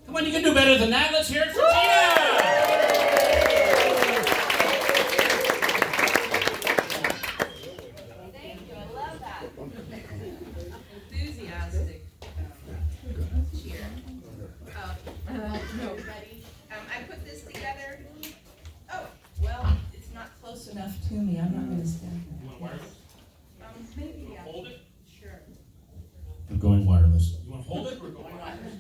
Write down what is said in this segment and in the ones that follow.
Come on, you can do better than that. Let's hear it for Tina. Thank you. I love that. Enthusiastic cheer. Everybody. I put this together. Oh, well, it's not close enough to me. I'm not going to stand there. You want wireless? Maybe, yeah. Hold it? Sure. We're going wireless. You want to hold it? We're going wireless.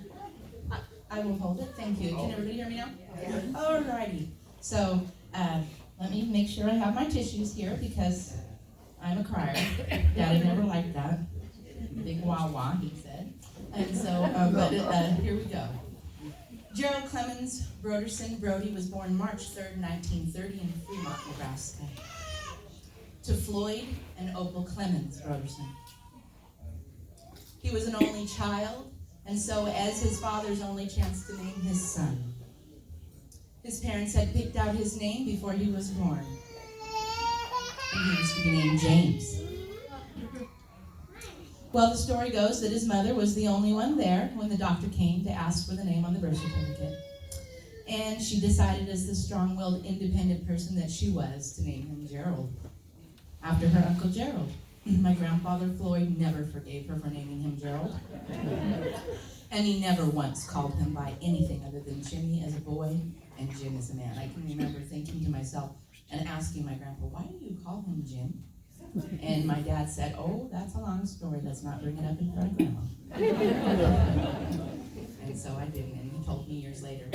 I will hold it. Thank you. Can everybody hear me now? Yeah. Alrighty. So, let me make sure I have my tissues here because I'm a crier. Daddy never liked that. Big wah-wah, he said. And so, here we go. Gerald Clemens Broderson Brodie was born March 3rd, 1930 in Fremont, Nebraska. To Floyd and Opal Clemens Broderson. He was an only child, and so as his father's only chance to name his son. His parents had picked out his name before he was born. And he was to be named James. Well, the story goes that his mother was the only one there when the doctor came to ask for the name on the birth certificate. And she decided, as the strong-willed, independent person that she was, to name him Gerald, after her Uncle Gerald. My grandfather Floyd never forgave her for naming him Gerald. And he never once called him by anything other than Jimmy as a boy and Jim as a man. I can remember thinking to myself and asking my grandpa, why do you call him Jim? And my dad said, oh, that's a long story. Let's not bring it up in front of Grandma. And so I didn't, and he told me years later.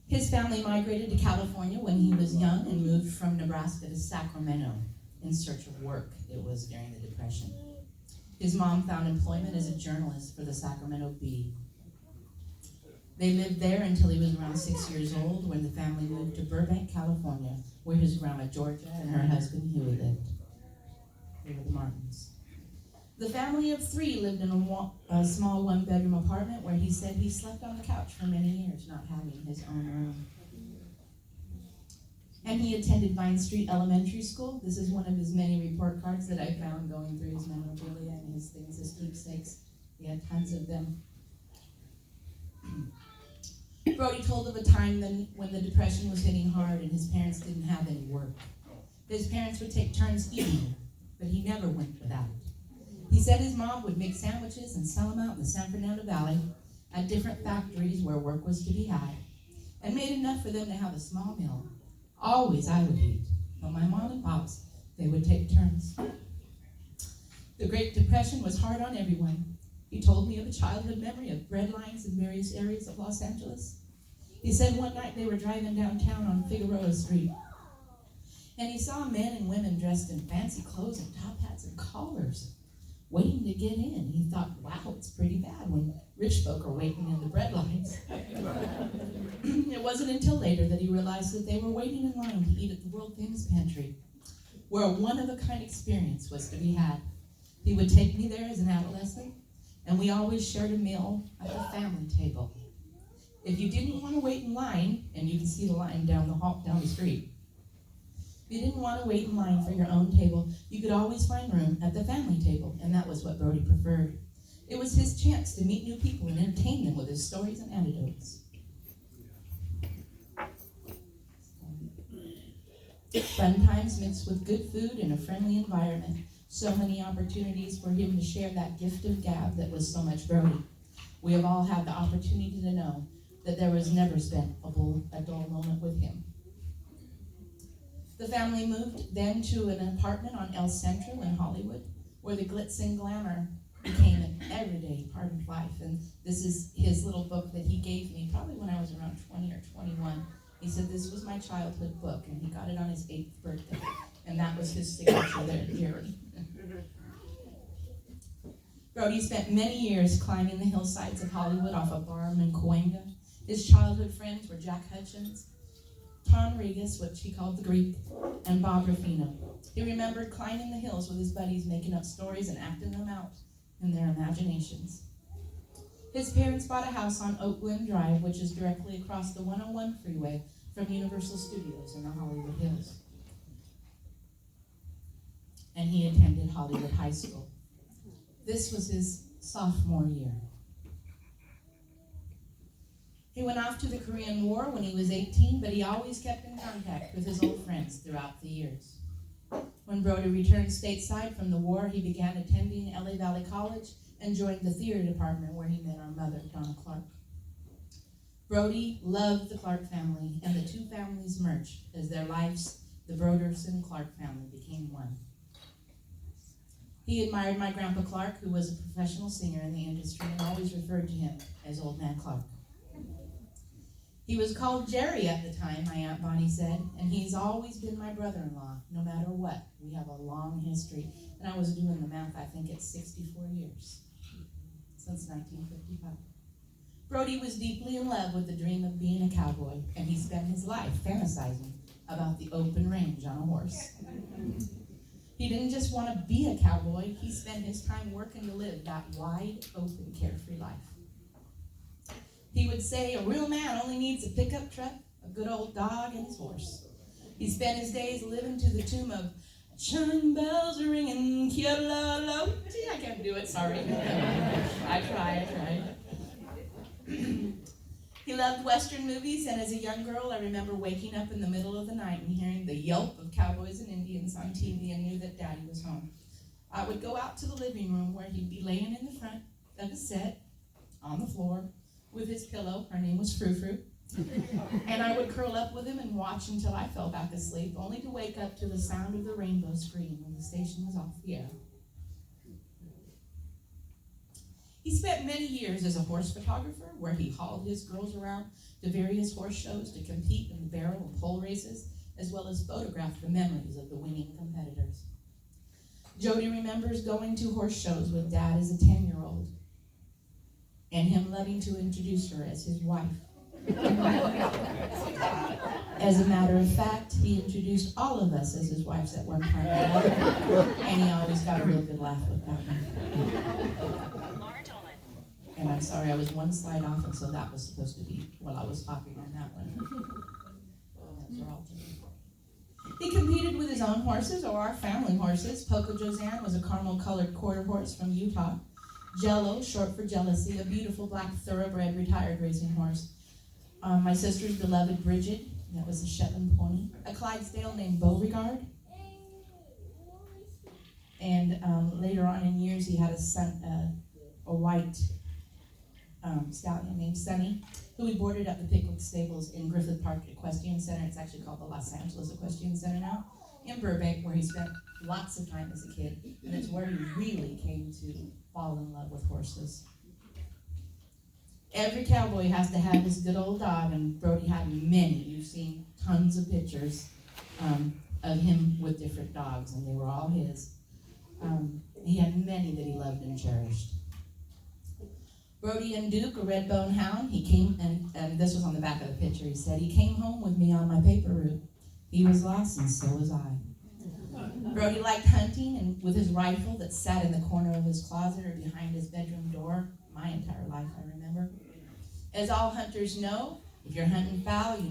His family migrated to California when he was young and moved from Nebraska to Sacramento in search of work. It was during the Depression. His mom found employment as a journalist for the Sacramento Bee. They lived there until he was around 6 years old when the family moved to Burbank, California, where his grandma Georgia and her husband Huey lived. They were the Martins. The family of three lived in a small one-bedroom apartment where he said he slept on the couch for many years, not having his own room. And he attended Vine Street Elementary School. This is one of his many report cards that I found going through his memorabilia and his things, his keepsakes. He had tons of them. Brodie told of a time when the Depression was hitting hard and his parents didn't have any work. His parents would take turns eating, but he never went without. He said his mom would make sandwiches and sell them out in the San Fernando Valley at different factories where work was to be had, and made enough for them to have a small meal. Always I would eat, but my mom and pops, they would take turns. The Great Depression was hard on everyone. He told me of a childhood memory of bread lines in various areas of Los Angeles. He said one night they were driving downtown on Figueroa Street, and he saw men and women dressed in fancy clothes and top hats and collars, waiting to get in. He thought, wow, it's pretty bad when rich folk are waiting in the bread lines. It wasn't until later that he realized that they were waiting in line to eat at the world-famous pantry, where a one-of-a-kind experience was to be had. He would take me there as an adolescent, and we always shared a meal at the family table. If you didn't want to wait in line, and you can see the line down the street, if you didn't want to wait in line for your own table, you could always find room at the family table, and that was what Brodie preferred. It was his chance to meet new people and entertain them with his stories and anecdotes. Fun times mixed with good food and a friendly environment. So many opportunities for him to share that gift of gab that was so much Brodie. We have all had the opportunity to know that there was never spent a dull moment with him. The family moved then to an apartment on El Centro in Hollywood, where the glitz and glamour became an everyday part of life. And this is his little book that he gave me probably when I was around 20 or 21. He said this was my childhood book, and he got it on his 8th birthday. And that was his signature there, Jerry. Brodie spent many years climbing the hillsides of Hollywood off of Barham and Cahuenga. His childhood friends were Jack Hutchins, Tom Regis, which he called the Greek, and Bob Ruffino. He remembered climbing the hills with his buddies, making up stories and acting them out in their imaginations. His parents bought a house on Oak Glen Drive, which is directly across the 101 freeway from Universal Studios in the Hollywood Hills. And he attended Hollywood High School. This was his sophomore year. He went off to the Korean War when he was 18, but he always kept in contact with his old friends throughout the years. When Brodie returned stateside from the war, he began attending LA Valley College and joined the theater department where he met our mother, Donna Clark. Brodie loved the Clark family, and the two families merged as their lives, the Broderson-Clark family, became one. He admired my Grandpa Clark, who was a professional singer in the industry, and always referred to him as Old Man Clark. He was called Jerry at the time, my Aunt Bonnie said, and he's always been my brother-in-law, no matter what. We have a long history, and I was doing the math, I think it's 64 years, since 1955. Brodie was deeply in love with the dream of being a cowboy, and he spent his life fantasizing about the open range on a horse. He didn't just want to be a cowboy, he spent his time working to live that wide, open, carefree life. He would say a real man only needs a pickup truck, a good old dog, and his horse. He spent his days living to the tune of chime bells are ringing, kia-la-la. I can't do it, sorry. I tried. He loved Western movies, and as a young girl, I remember waking up in the middle of the night and hearing the yelp of cowboys and Indians on TV and knew that Daddy was home. I would go out to the living room where he'd be laying in the front of the set on the floor with his pillow. Her name was Frou Frou. And I would curl up with him and watch until I fell back asleep, only to wake up to the sound of the rainbow screen when the station was off the air. He spent many years as a horse photographer, where he hauled his girls around to various horse shows to compete in barrel and pole races, as well as photograph the memories of the winning competitors. Jody remembers going to horse shows with Dad as a 10-year-old, and him loving to introduce her as his wife. As a matter of fact, he introduced all of us as his wives at one time or another, and he always got a real good laugh with that one. And I'm sorry, I was one slide off, and so that was supposed to be while I was talking on that one. He competed with his own horses, or our family horses. Poco Josanne was a caramel-colored quarter horse from Utah. Jello, short for Jealousy, a beautiful black thoroughbred retired racing horse. My sister's beloved Bridget, that was a Shetland pony. A Clydesdale named Beauregard. And later on in years, he had a white stallion named Sunny, who we boarded up the Pickwick Stables in Griffith Park Equestrian Center. It's actually called the Los Angeles Equestrian Center now, in Burbank, where he spent lots of time as a kid. And it's where he really came to fall in love with horses. Every cowboy has to have his good old dog, and Brodie had many. You've seen tons of pictures of him with different dogs, and they were all his. He had many that he loved and cherished. Brodie and Duke, a red-bone hound, he came, and this was on the back of the picture, he said, he came home with me on my paper route. He was lost, and so was I. Brodie liked hunting, and with his rifle that sat in the corner of his closet or behind his bedroom door, my entire life, I remember. As all hunters know, if you're hunting fowl, you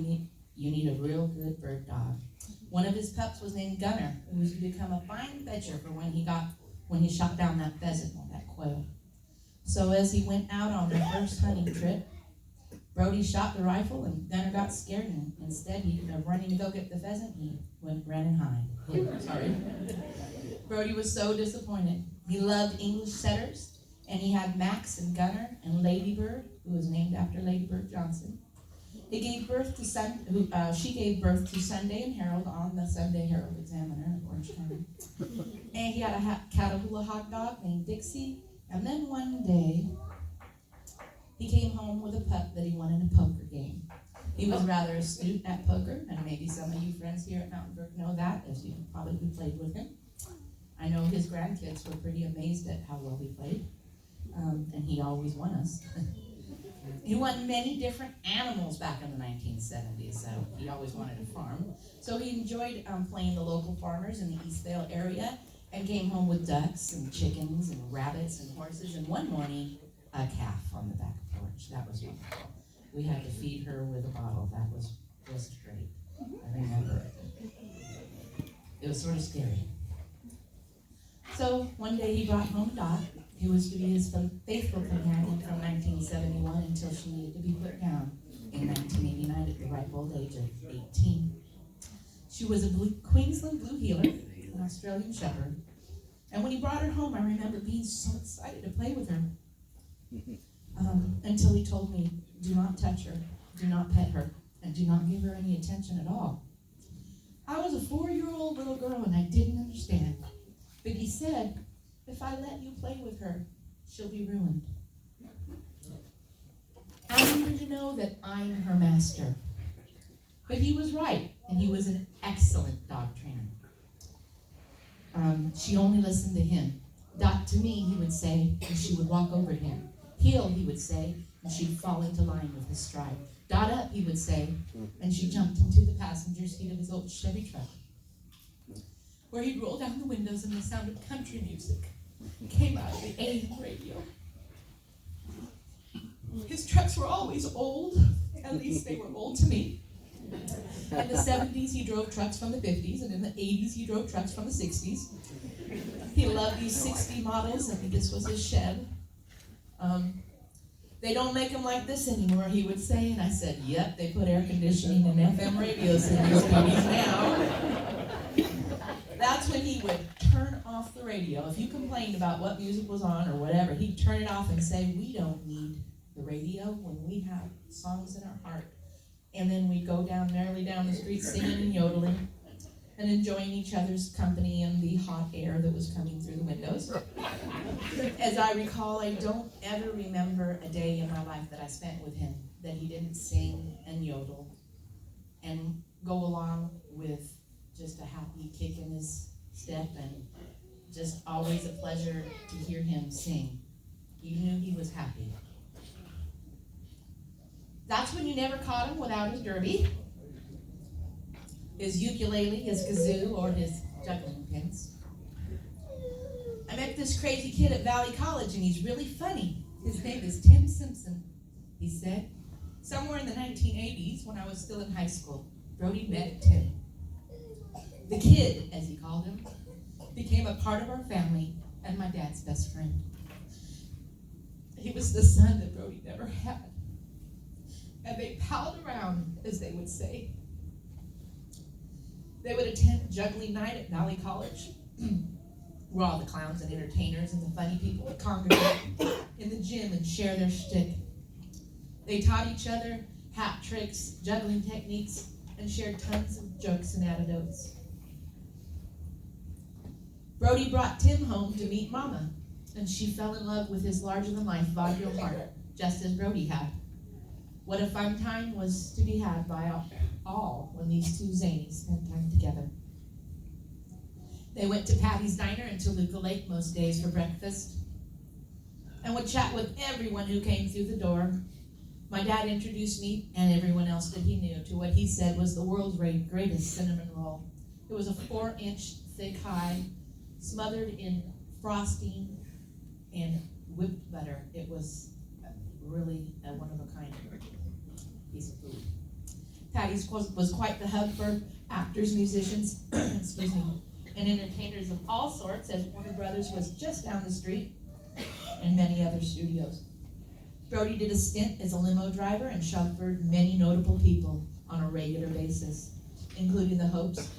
need a real good bird dog. One of his pups was named Gunner, who was to become a fine fetcher for when he shot down that pheasant or that quail. So as he went out on the first hunting trip, Brodie shot the rifle, and Gunner got scared, and instead of running to go get the pheasant, he ran and hid. Sorry. Brodie was so disappointed. He loved English setters, and he had Max and Gunner and Ladybird, who was named after Lady Bird Johnson. She gave birth to Sunday and Harold on the Sunday Herald Examiner in Orange County. And he had a Catahoula hot dog named Dixie. And then one day, he came home with a pup that he won in a poker game. He was rather astute at poker, and maybe some of you friends here at Mountain Brook know that, as you probably played with him. I know his grandkids were pretty amazed at how well he played, and he always won us. He won many different animals back in the 1970s, so he always wanted to farm. So he enjoyed playing the local farmers in the Eastvale area, and came home with ducks and chickens and rabbits and horses, and one morning, a calf on the back porch. That was wonderful. We had to feed her with a bottle. That was just great. I remember it. It was sort of scary. So one day he brought home Dot, who was to be his faithful companion from 1971 until she needed to be put down. ripe old age of 18. She was a Queensland Blue Heeler, an Australian Shepherd. And when he brought her home, I remember being so excited to play with her. Until he told me, do not touch her, do not pet her, and do not give her any attention at all. I was a 4-year-old little girl and I didn't understand. But he said, if I let you play with her, she'll be ruined. I need her to know that I'm her master. But he was right, and he was an excellent dog trainer. She only listened to him. Dot to me, he would say, and she would walk over to him. Heel, he would say, and she'd fall into line with his stride. Dot up, he would say, and she jumped into the passenger seat of his old Chevy truck, where he'd roll down the windows and the sound of country music came out of the AM radio. His trucks were always old, at least they were old to me. In the 70s, he drove trucks from the 50s, and in the 80s, he drove trucks from the 60s. He loved these 60 models, and this was his shed. They don't make them like this anymore, he would say, and I said, yep, they put air conditioning and FM radios in these babies now. That's when he would turn off the radio. If you complained about what music was on or whatever, he'd turn it off and say, we don't need the radio when we have songs in our heart. And then we'd go merrily down the street singing and yodeling and enjoying each other's company and the hot air that was coming through the windows. As I recall, I don't ever remember a day in my life that I spent with him that he didn't sing and yodel and go along with just a happy kick in his step, and just always a pleasure to hear him sing. You knew he was happy. That's when you never caught him without his derby, his ukulele, his kazoo, or his juggling pins. I met this crazy kid at Valley College, and he's really funny. His name is Tim Simpson, he said. Somewhere in the 1980s, when I was still in high school, Brodie met Tim. The kid, as he called him, became a part of our family and my dad's best friend. He was the son that Brodie never had. And they palled around, as they would say. They would attend juggling night at Valley College, where all the clowns and entertainers and the funny people would congregate in the gym and share their shtick. They taught each other hat tricks, juggling techniques, and shared tons of jokes and anecdotes. Brodie brought Tim home to meet Mama, and she fell in love with his larger-than-life vaudeville heart, just as Brodie had. What a fun time was to be had by all when these two zanies spent time together. They went to Patty's Diner in Toluca Lake most days for breakfast and would chat with everyone who came through the door. My dad introduced me and everyone else that he knew to what he said was the world's greatest cinnamon roll. It was a 4-inch thick high, smothered in frosting and whipped butter. It was really a one-of-a-kind piece of food. Patty's was quite the hub for actors, musicians, excuse me, and entertainers of all sorts, as Warner Brothers was just down the street, and many other studios. Brodie did a stint as a limo driver and chauffeured many notable people on a regular basis, including the Hopes,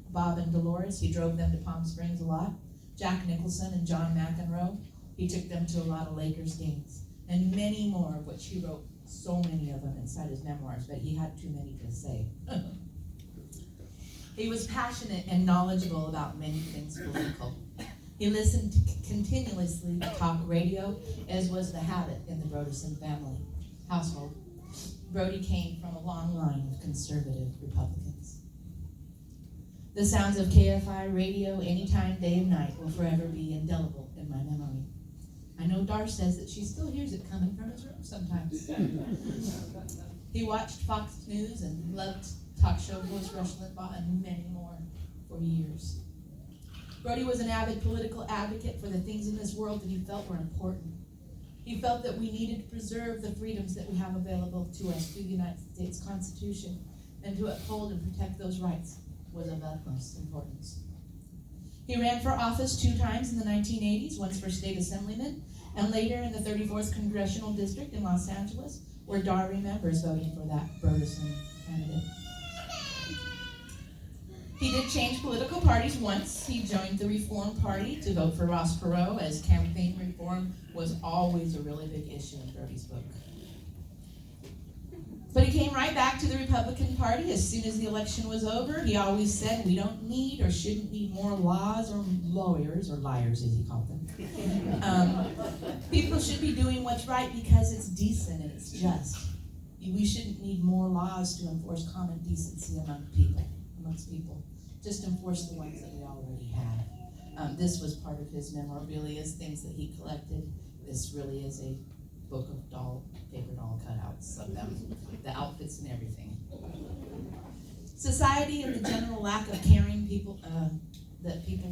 Bob and Dolores. He drove them to Palm Springs a lot. Jack Nicholson and John McEnroe. He took them to a lot of Lakers games, and many more, of which he wrote so many of them inside his memoirs, but he had too many to say. He was passionate and knowledgeable about many things political. He listened continuously to talk radio, as was the habit in the Brodieson family household. Brodie came from a long line of conservative Republicans. The sounds of KFI radio anytime, day and night, will forever be indelible in my memory. I know Dar says that she still hears it coming from his room sometimes. He watched Fox News and loved talk show host Rush Limbaugh and many more for years. Brodie was an avid political advocate for the things in this world that he felt were important. He felt that we needed to preserve the freedoms that we have available to us through the United States Constitution, and to uphold and protect those rights was of utmost importance. He ran for office 2 times in the 1980s, once for state assemblyman and later in the 34th Congressional District in Los Angeles, where Dar remembers voting for that Broderson candidate. He did change political parties once. He joined the Reform Party to vote for Ross Perot, as campaign reform was always a really big issue in Brodie's book. But he came right back to the Republican Party as soon as the election was over. He always said we don't need or shouldn't need more laws or lawyers, or liars as he called them. People should be doing what's right because it's decent and it's just. We shouldn't need more laws to enforce common decency amongst people. Just enforce the ones that we already have. This was part of his memorabilia, things that he collected. This really is a book of paper doll cutouts of them, the outfits and everything. Society and the general lack of caring people that people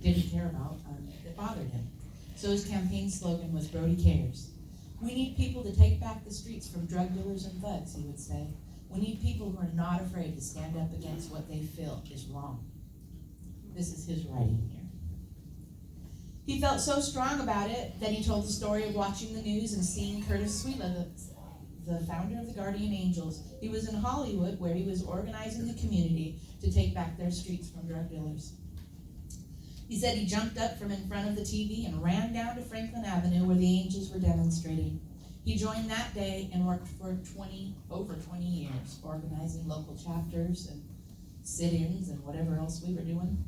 didn't care about, it bothered him. So his campaign slogan was Brodie Cares. We need people to take back the streets from drug dealers and thugs, he would say. We need people who are not afraid to stand up against what they feel is wrong. This is his writing here. He felt so strong about it that he told the story of watching the news and seeing Curtis Sweela, the founder of the Guardian Angels. He was in Hollywood where he was organizing the community to take back their streets from drug dealers. He said he jumped up from in front of the TV and ran down to Franklin Avenue where the Angels were demonstrating. He joined that day and worked for over 20 years, organizing local chapters and sit-ins and whatever else we were doing.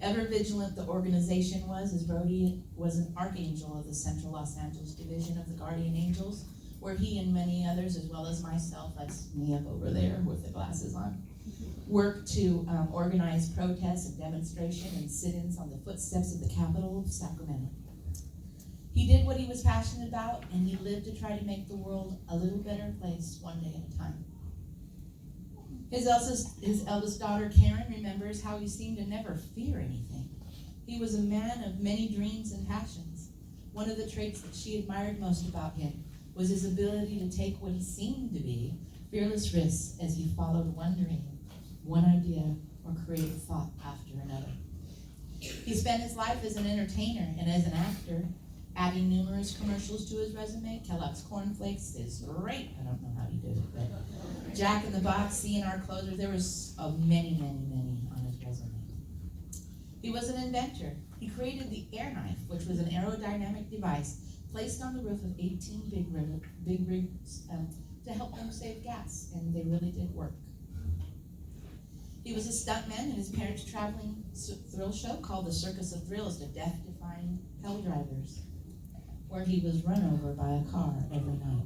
Ever vigilant the organization was, as Brodie was an archangel of the Central Los Angeles Division of the Guardian Angels, where he and many others, as well as myself, that's me up over there with the glasses on, worked to organize protests and demonstration and sit-ins on the footsteps of the Capitol of Sacramento. He did what he was passionate about, and he lived to try to make the world a little better place one day at a time. His eldest daughter, Karen, remembers how he seemed to never fear anything. He was a man of many dreams and passions. One of the traits that she admired most about him was his ability to take what he seemed to be fearless risks as he followed one dream, one idea, or creative thought after another. He spent his life as an entertainer and as an actor, adding numerous commercials to his resume. Kellogg's Cornflakes is great. I don't know how he did it, but Jack in the Box, C&R Closers, there was many on his resume. He was an inventor. He created the air knife, which was an aerodynamic device placed on the roof of 18 big rigs to help them save gas, and they really did work. He was a stuntman in his parents' traveling thrill show called the Circus of Thrills to death-defying hell drivers, where he was run over by a car every night.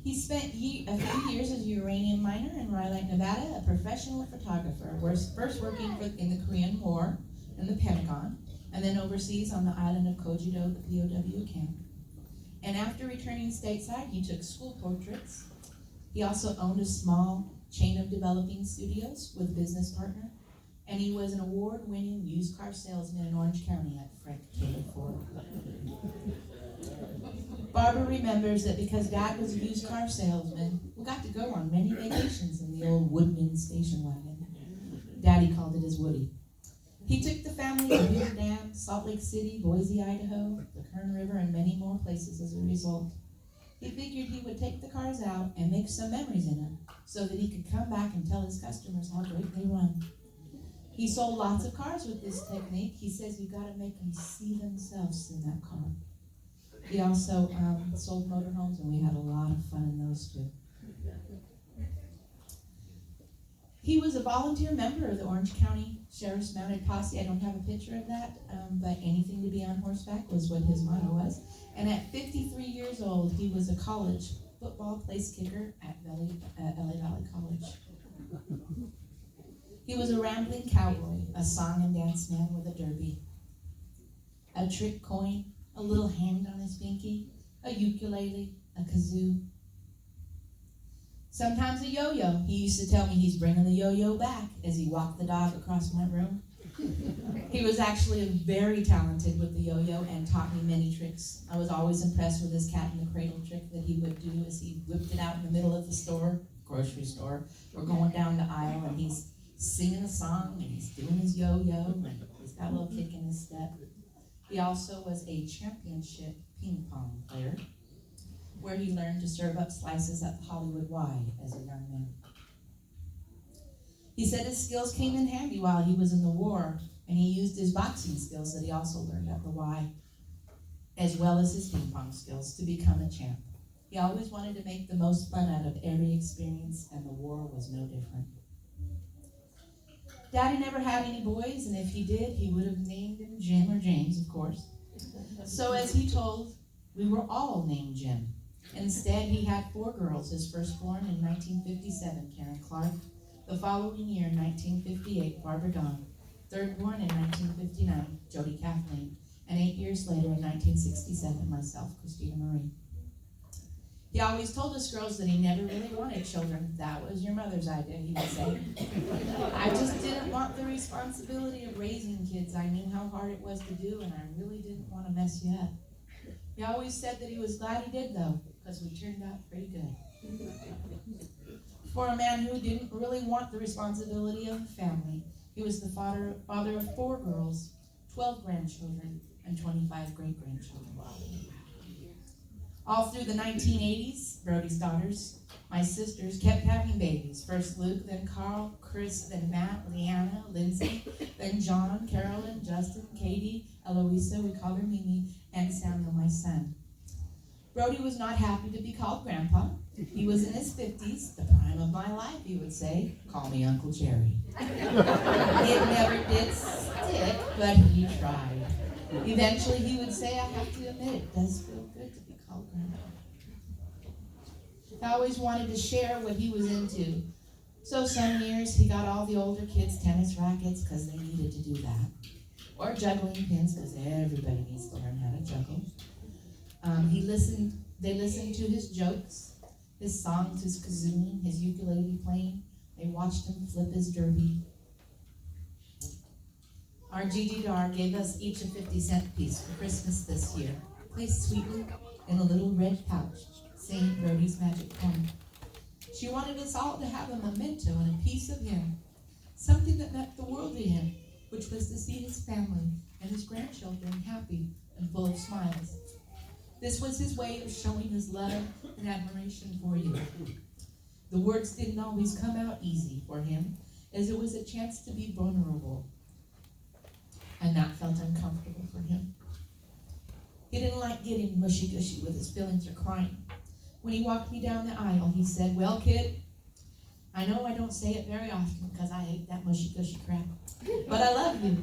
He spent a few years as a uranium miner in Raleigh, Nevada, a professional photographer, first working in the Korean War in the Pentagon, and then overseas on the island of Kojido, the POW camp. And after returning stateside, he took school portraits. He also owned a small chain of developing studios with a business partner, and he was an award-winning used car salesman in Orange County at Frank Taylor Ford. Barbara remembers that because Dad was a used car salesman, we got to go on many vacations in the old Woodman station wagon. Daddy called it his Woody. He took the family to Beaver Dam, Salt Lake City, Boise, Idaho, the Kern River, and many more places as a result. He figured he would take the cars out and make some memories in them so that he could come back and tell his customers how great they run. He sold lots of cars with this technique. He says you got to make them see themselves in that car. He also sold motorhomes, and we had a lot of fun in those too. He was a volunteer member of the Orange County Sheriff's Mounted Posse. I don't have a picture of that, but anything to be on horseback was what his motto was. And at 53 years old, he was a college football place kicker at LA Valley College. He was a rambling cowboy, a song and dance man with a derby, a trick coin, a little hand on his pinky, a ukulele, a kazoo. Sometimes a yo-yo. He used to tell me he's bringing the yo-yo back as he walked the dog across my room. He was actually very talented with the yo-yo and taught me many tricks. I was always impressed with his cat in the cradle trick that he would do as he whipped it out in the middle of the store, grocery store. We're going down the aisle and he's singing a song and he's doing his yo-yo and he's got a little kick in his step. He also was a championship ping pong player, where he learned to serve up slices at the Hollywood Y as a young man. He said his skills came in handy while he was in the war, and he used his boxing skills that he also learned at the Y, as well as his ping pong skills, to become a champ. He always wanted to make the most fun out of every experience, and the war was no different. Daddy never had any boys, and if he did, he would have named him Jim or James, of course. So as he told, we were all named Jim. Instead, he had 4 girls, his firstborn in 1957, Karen Clark, the following year, 1958, Barbara Dawn, thirdborn in 1959, Jody Kathleen, and 8 years later, in 1967, myself, Christina Marie. He always told us girls that he never really wanted children. That was your mother's idea, he would say. I just didn't want the responsibility of raising kids. I knew how hard it was to do, and I really didn't want to mess you up. He always said that he was glad he did, though, because we turned out pretty good. For a man who didn't really want the responsibility of a family, he was the father of 4 girls, 12 grandchildren, and 25 great-grandchildren. All through the 1980s, Brodie's daughters, my sisters, kept having babies. First Luke, then Carl, Chris, then Matt, Leanna, Lindsay, then John, Carolyn, Justin, Katie, Eloisa, we call her Mimi, and Samuel, my son. Brodie was not happy to be called Grandpa. He was in his 50s, the prime of my life, he would say. Call me Uncle Jerry. It never did stick, but he tried. Eventually he would say, I have to admit, it does feel good to be called Grandpa. I always wanted to share what he was into. So some years he got all the older kids tennis rackets because they needed to do that. Or juggling pins because everybody needs to learn how to juggle. They listened to his jokes, his songs, his kazooing, his ukulele playing. They watched him flip his derby. Our Gigi Dar gave us each a 50-cent piece for Christmas this year, placed sweetly in a little red pouch, saying Brodie's magic poem. She wanted us all to have a memento and a piece of him, something that meant the world to him, which was to see his family and his grandchildren happy and full of smiles. This was his way of showing his love and admiration for you. The words didn't always come out easy for him, as it was a chance to be vulnerable, and that felt uncomfortable for him. He didn't like getting mushy-gushy with his feelings or crying. When he walked me down the aisle, he said, well, kid, I know I don't say it very often because I hate that mushy-gushy crap, but I love you.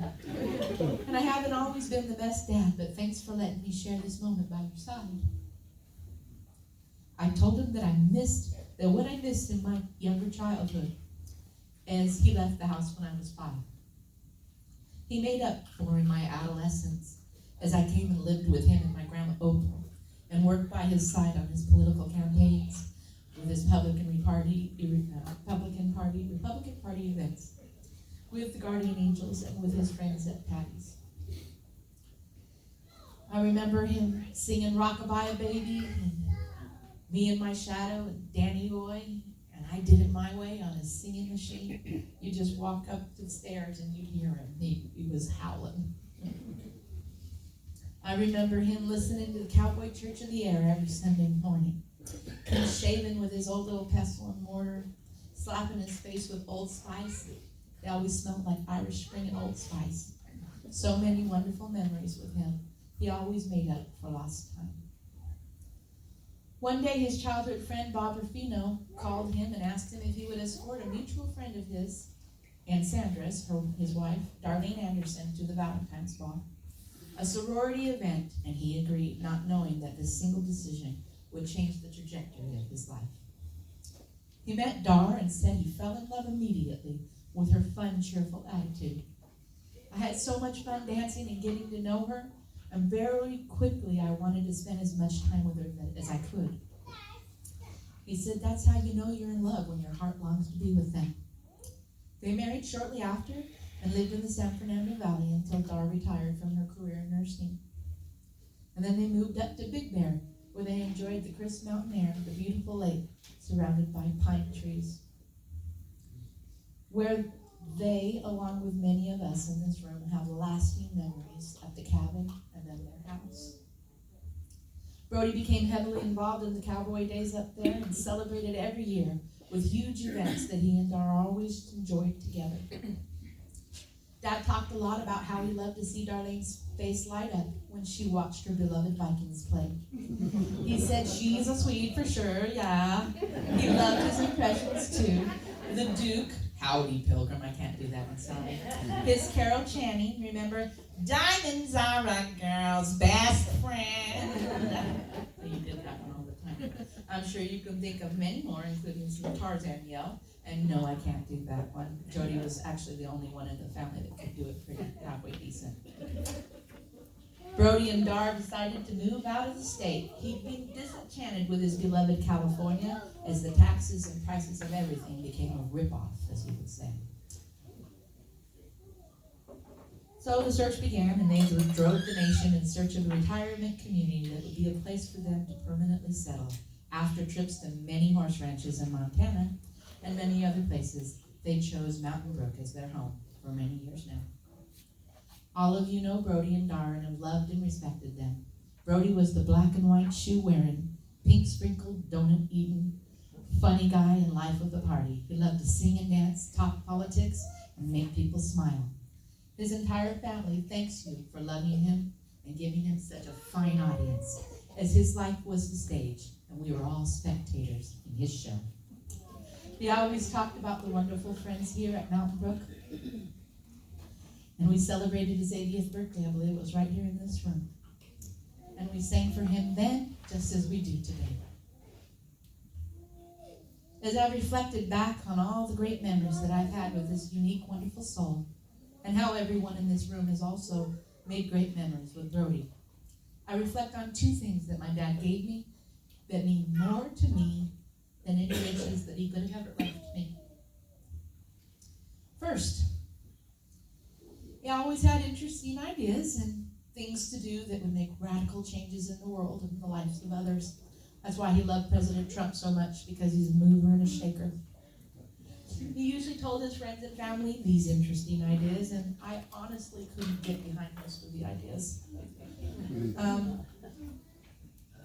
And I haven't always been the best dad, but thanks for letting me share this moment by your side. I told him that what I missed in my younger childhood as he left the house when I was 5. He made up for in my adolescence as I came and lived with him and my grandma Opal and worked by his side on his political campaigns with his Republican Party events, with the Guardian Angels and with his friends at Patty's. I remember him singing Rockabye Baby and Me and My Shadow and Danny Boy, and I did it my way on his singing machine. You just walk up the stairs and you'd hear him. He was howling. I remember him listening to the Cowboy Church of the Air every Sunday morning. Him shaving with his old little pestle and mortar, slapping his face with Old Spice. They always smelled like Irish Spring and Old Spice. So many wonderful memories with him. He always made up for lost time. One day, his childhood friend, Bob Rufino, called him and asked him if he would escort a mutual friend of his, and Sandra's, his wife, Darlene Anderson, to the Valentine's Ball, a sorority event, and he agreed, not knowing that this single decision would change the trajectory of his life. He met Dar and said he fell in love immediately with her fun, cheerful attitude. I had so much fun dancing and getting to know her, and very quickly I wanted to spend as much time with her as I could. He said, that's how you know you're in love, when your heart longs to be with them. They married shortly after and lived in the San Fernando Valley until Dar retired from her career in nursing. And then they moved up to Big Bear, where they enjoyed the crisp mountain air, the beautiful lake, surrounded by pine trees. Where They, along with many of us in this room, have lasting memories of the cabin and then their house. Brodie became heavily involved in the cowboy days up there and celebrated every year with huge events that he and Dar always enjoyed together. Dad talked a lot about how he loved to see Darlene's face light up when she watched her beloved Vikings play. He said, she's a Swede for sure, yeah. He loved his impressions too. The Duke, howdy Pilgrim, I can't do that one, sorry. His Carol Channing, remember, diamonds are a girl's best friend. You did that one all the time. I'm sure you can think of many more, including some Tarzan yell. And no, I can't do that one. Jody was actually the only one in the family that could do it pretty halfway decent. Brodie and Dar decided to move out of the state. He'd been disenchanted with his beloved California as the taxes and prices of everything became a ripoff, as he would say. So the search began, and they drove the nation in search of a retirement community that would be a place for them to permanently settle. After trips to many horse ranches in Montana and many other places, they chose Mountain Brook as their home for many years now. All of you know Brodie and Dar and have loved and respected them. Brodie was the black and white shoe-wearing, pink-sprinkled, donut-eating, funny guy and life of the party. He loved to sing and dance, talk politics, and make people smile. His entire family thanks you for loving him and giving him such a fine audience, as his life was the stage, and we were all spectators in his show. He always talked about the wonderful friends here at Mountain Brook, and we celebrated his 80th birthday, I believe it was right here in this room. And we sang for him then, just as we do today. As I reflected back on all the great memories that I've had with this unique, wonderful soul, and how everyone in this room has also made great memories with Brodie, I reflect on two things that my dad gave me that mean more to me than any riches that he could have ever left me. First, he always had interesting ideas and things to do that would make radical changes in the world and the lives of others. That's why he loved President Trump so much, because he's a mover and a shaker. He usually told his friends and family these interesting ideas, and I honestly couldn't get behind most of the ideas.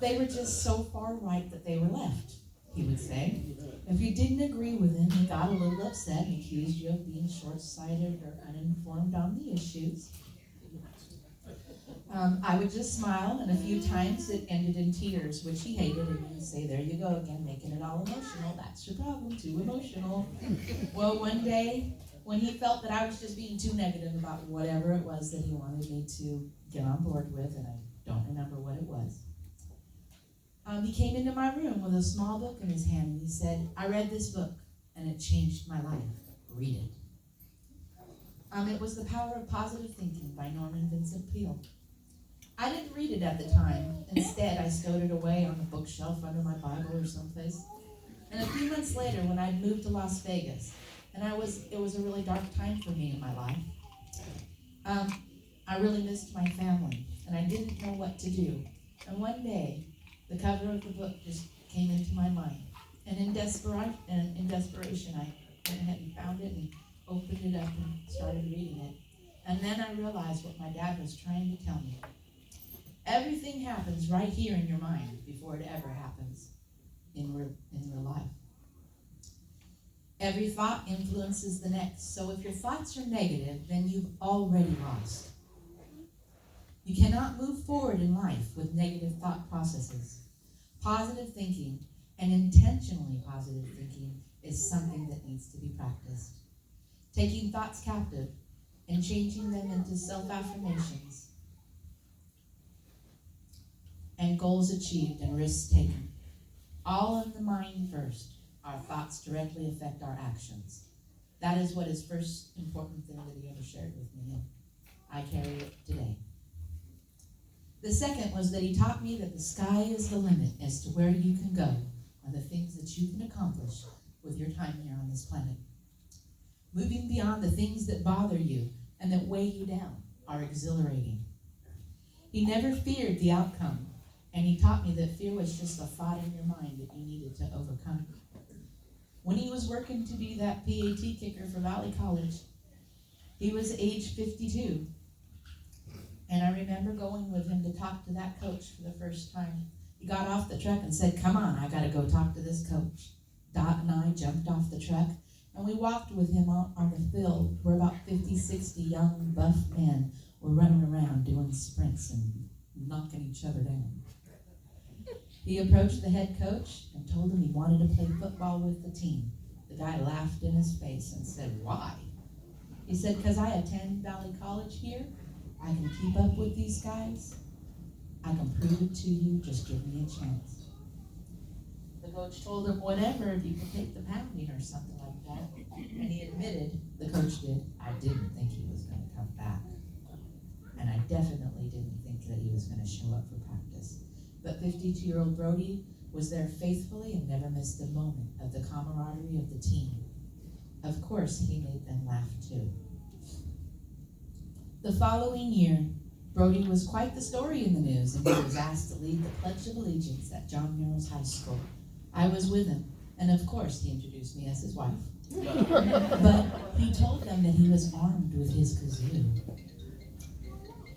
They were just so far right that they were left, he would say. If you didn't agree with him, he got a little upset and accused you of being short-sighted or uninformed on the issues. I would just smile, and a few times it ended in tears, which he hated, and he'd say, there you go again, making it all emotional. That's your problem, too emotional. Well, one day, when he felt that I was just being too negative about whatever it was that he wanted me to get on board with, and I don't remember what it was, he came into my room with a small book in his hand, and he said, I read this book, and it changed my life. Read it. It was The Power of Positive Thinking by Norman Vincent Peale. I didn't read it at the time. Instead, I stowed it away on the bookshelf under my Bible or someplace. And a few months later, when I'd moved to Las Vegas, and it was a really dark time for me in my life, I really missed my family, and I didn't know what to do. And one day, the cover of the book just came into my mind. And in desperation, I went ahead and found it and opened it up and started reading it. And then I realized what my dad was trying to tell me. Everything happens right here in your mind before it ever happens in real life. Every thought influences the next. So if your thoughts are negative, then you've already lost. You cannot move forward in life with negative thought processes. Positive thinking, and intentionally positive thinking, is something that needs to be practiced. Taking thoughts captive and changing them into self-affirmations and goals achieved and risks taken. All in the mind first. Our thoughts directly affect our actions. That is what his first important thing that he ever shared with me, and I carry it today. The second was that he taught me that the sky is the limit as to where you can go or the things that you can accomplish with your time here on this planet. Moving beyond the things that bother you and that weigh you down are exhilarating. He never feared the outcome, and he taught me that fear was just a thought in your mind that you needed to overcome. When he was working to be that PAT kicker for Valley College, He was age 52. And I remember going with him to talk to that coach for the first time. He got off the truck and said, "Come on, I got to go talk to this coach." Dot and I jumped off the truck, and we walked with him on the field where about 50, 60 young, buff men were running around doing sprints and knocking each other down. He approached the head coach and told him he wanted to play football with the team. The guy laughed in his face and said, "Why?" He said, "Because I attend Valley College here. I can keep up with these guys. I can prove it to you. Just give me a chance." The coach told him, "Whatever, if you could take the pounding," or something like that. And he admitted, the coach did, "I didn't think he was going to come back. And I definitely didn't think that he was going to show up for practice." But 52-year-old Brodie was there faithfully and never missed a moment of the camaraderie of the team. Of course, he made them laugh too. The following year, Brodie was quite the story in the news, and he was asked to lead the Pledge of Allegiance at John Merrill's High School. I was with him, and of course he introduced me as his wife. But he told them that he was armed with his kazoo,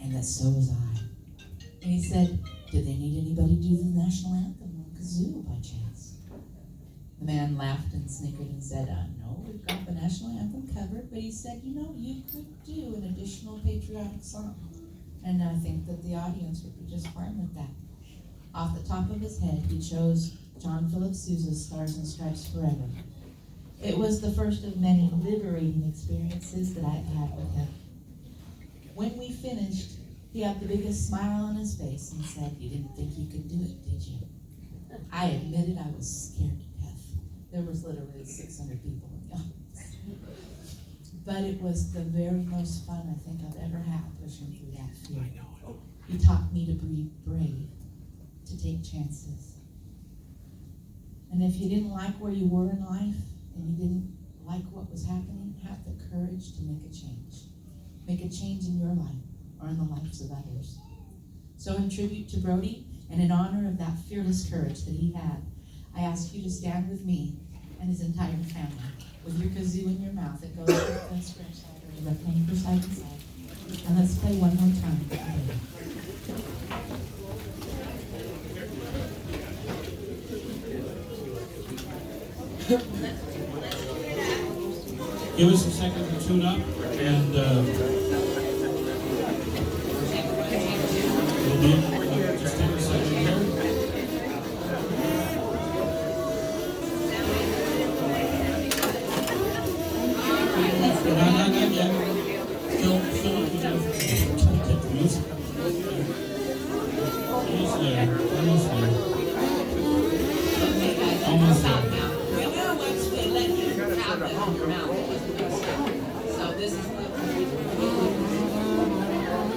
and that so was I. And he said, "Did they need anybody to do the national anthem on kazoo by chance?" The man laughed and snickered and said, "No, we've got the national anthem covered," but he said, "You could do an additional patriotic song." And I think that the audience would be just fine with that. Off the top of his head, he chose John Philip Sousa's Stars and Stripes Forever. It was the first of many liberating experiences that I've had with him. When we finished, he had the biggest smile on his face and said, "You didn't think you could do it, did you?" I admitted I was scared to death. There was literally 600 people in the audience. But it was the very most fun I think I've ever had pushing through that fear. He taught me to be brave, to take chances. And if you didn't like where you were in life, and you didn't like what was happening, have the courage to make a change. Make a change in your life or in the lives of others. So in tribute to Brodie, and in honor of that fearless courage that he had, I ask you to stand with me and his entire family with your kazoo in your mouth. It goes with the square side or the rectangle side to side. And let's play one more time together. Give us a second to tune up, and we'll be just take a second here. Not yet. Still, we gotta get the music. Almost there. Almost there. We will once we let you have them in your mouth.